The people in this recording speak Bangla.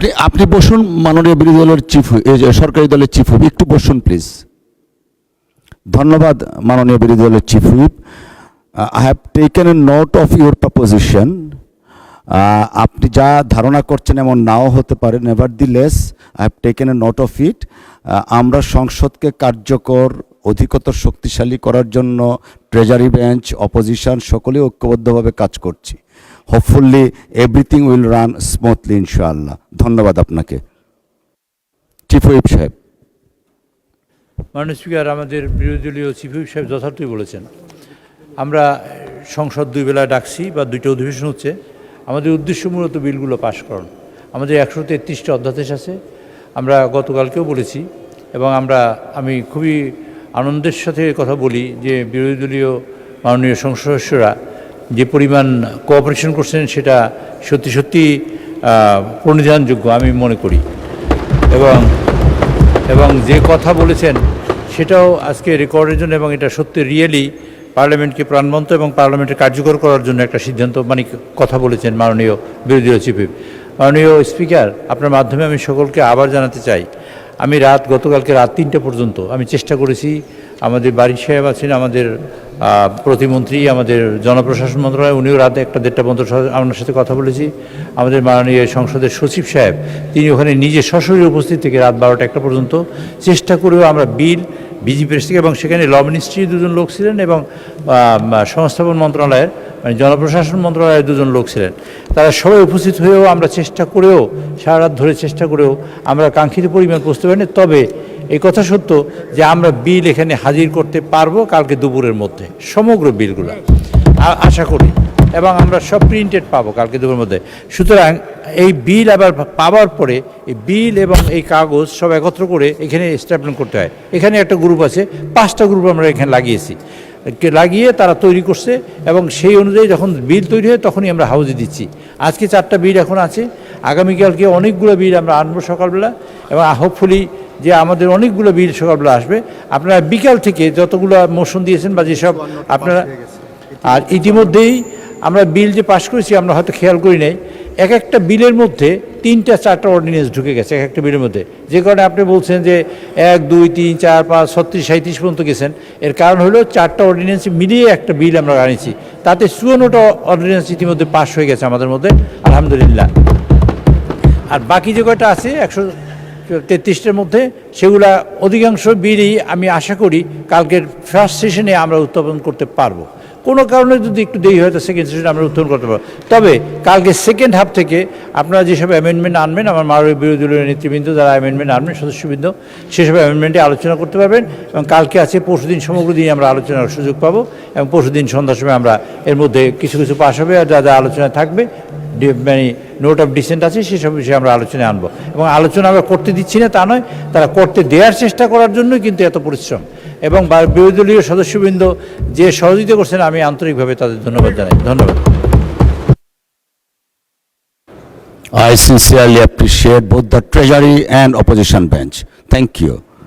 আপনি আপনি বসুন, মাননীয় বিরোধী দলের চিফ, সরকারি দলের চিফ হুইপ, একটু বসুন প্লিজ। ধন্যবাদ মাননীয় বিরোধী দলের chief whip. I have taken A note of your proposition. আপনি যা ধারণা করছেন এমন নাও হতে পারে, নেভারদিলেস I have taken A note of it. আমরা সংসদকে কার্যকর, অধিকতর শক্তিশালী করার জন্য ট্রেজারি বেঞ্চ, অপোজিশন সকলেই ঐক্যবদ্ধভাবে কাজ করছি। Hopefully everything will run smoothly ইনশাআল্লাহ। ধন্যবাদ আপনাকে চিফ হুইপ সাহেব। মাননীয় স্পিকার, আমাদের বিরোধী দলীয় চিফ হুইপ সাহেব যথার্থই বলেছেন। আমরা সংসদ দুই বেলা ডাকছি বা দুইটা অধিবেশন হচ্ছে। আমাদের উদ্দেশ্য মূলত বিলগুলো পাশ করানো। আমাদের 133টা অধ্যাদেশ আছে। আমরা গতকালকেও বলেছি এবং আমি খুবই আনন্দের সাথে কথা বলি যে বিরোধী দলীয় মাননীয় সংসদ সদস্যরা যে পরিমাণ কোঅপারেশন করছেন সেটা সত্যি সত্যি প্রণিধানযোগ্য আমি মনে করি। এবং যে কথা বলেছেন সেটাও আজকে রেকর্ডের জন্য, এবং এটা সত্যি রিয়েলি পার্লামেন্টকে প্রাণবন্ত এবং পার্লামেন্টে কার্যকর করার জন্য একটা সিদ্ধান্ত কথা বলেছেন মাননীয় বিরোধী দলীয় চিফ হুইপ। মাননীয় স্পিকার, আপনার মাধ্যমে আমি সকলকে আবার জানাতে চাই, আমি গতকালকে রাত 3টা পর্যন্ত আমি চেষ্টা করেছি। আমাদের বাড়ি সাহেব আছেন, আমাদের প্রতিমন্ত্রী, আমাদের জনপ্রশাসন মন্ত্রণালয়, উনিও রাত 1-1:30 পর্যন্ত আপনার সাথে কথা বলেছি। আমাদের মাননীয় সংসদের সচিব সাহেব তিনি ওখানে নিজে সশরীরে উপস্থিত থেকে রাত 12টা-1টা পর্যন্ত চেষ্টা করেও আমরা বিল বিজেপির থেকে, এবং সেখানে ল মিনিস্ট্রির 2জন লোক ছিলেন এবং সংস্থাপন মন্ত্রণালয়ের মানে জনপ্রশাসন মন্ত্রণালয়ের 2জন লোক ছিলেন। তারা সবাই উপস্থিত হয়েও আমরা চেষ্টা করেও, সারা রাত ধরে চেষ্টা করেও আমরা কাঙ্ক্ষিত পরিমাণ পৌঁছতে পারিনি। তবে এই কথা সত্য যে আমরা বিল এখানে হাজির করতে পারবো কালকে দুপুরের মধ্যে, সমগ্র বিলগুলো আশা করি, এবং আমরা সব প্রিন্টেড পাবো কালকে দুপুরের মধ্যে। সুতরাং এই বিল আবার পাওয়ার পরে এই বিল এবং এই কাগজ সব একত্র করে এখানে স্ট্যাপলিং করতে হয়। এখানে একটা গ্রুপ আছে, 5টা গ্রুপ আমরা এখানে লাগিয়ে তারা তৈরি করছে, এবং সেই অনুযায়ী যখন বিল তৈরি হয় তখনই আমরা হাউজে দিচ্ছি। আজকে 4টা বিল এখন আছে, আগামীকালকে অনেকগুলো বিল আমরা আনবো সকালবেলা, এবং হোপফুলি যে আমাদের অনেকগুলো বিল সকালবেলা আসবে। আপনারা বিকাল থেকে যতগুলো মোশন দিয়েছেন বা যেসব আপনারা, আর ইতিমধ্যেই আমরা বিল যে পাশ করেছি আমরা হয়তো খেয়াল করি নাই, এক একটা বিলের মধ্যে 3-4টা অর্ডিন্যান্স ঢুকে গেছে এক একটা বিলের মধ্যে। যে কারণে আপনি বলছেন যে 1, 2, 3, 4, 5, 36, 37 পর্যন্ত গেছেন। এর কারণ হলো 4টা অর্ডিন্যান্স মিলিয়ে একটা বিল আমরা আনিছি, তাতে 54টা অর্ডিন্যান্স ইতিমধ্যে পাশ হয়ে গেছে আমাদের মধ্যে, আলহামদুলিল্লাহ। আর বাকি যে কয়টা আছে 133টার মধ্যে, সেগুলা অধিকাংশ বিলই আমি আশা করি কালকের ফার্স্ট সেশনে আমরা উত্থাপন করতে পারবো। কোনো কারণে যদি একটু দেরি হয় তো সেকেন্ড সেশনে আমরা উত্থাপন করতে পারবো। তবে কালকে সেকেন্ড হাফ থেকে আপনারা যেসব অ্যামেন্ডমেন্ট আনবেন, আমার মাননীয় বিরোধী দলীয় নেতৃবৃন্দ যারা অ্যামেন্ডমেন্ট আনবেন, সদস্যবৃন্দ, সেসব অ্যামেন্ডমেন্টে আলোচনা করতে পারবেন। এবং কালকে আছে পরশুদিন, সমগ্র দিন আমরা আলোচনার সুযোগ পাবো, এবং পরশুদিন সন্ধ্যার সময় আমরা এর মধ্যে কিছু কিছু পাশ হবে, আর যা যা আলোচনায় থাকবে মানে নোট অফ ডিসেন্ট আছে সেসব বিষয়ে আমরা আলোচনায় আনবো। এবং আলোচনা আমরা করতে দিচ্ছি না তা নয়, তারা করতে দেওয়ার চেষ্টা করার জন্যই কিন্তু এত পরিশ্রম, এবং বিরোধী দলীয় সদস্যবৃন্দ যে সহযোগিতা করছেন আমি আন্তরিকভাবে তাদের ধন্যবাদ জানাই। ধন্যবাদ। I sincerely appreciate both the Treasury and opposition bench. Thank you.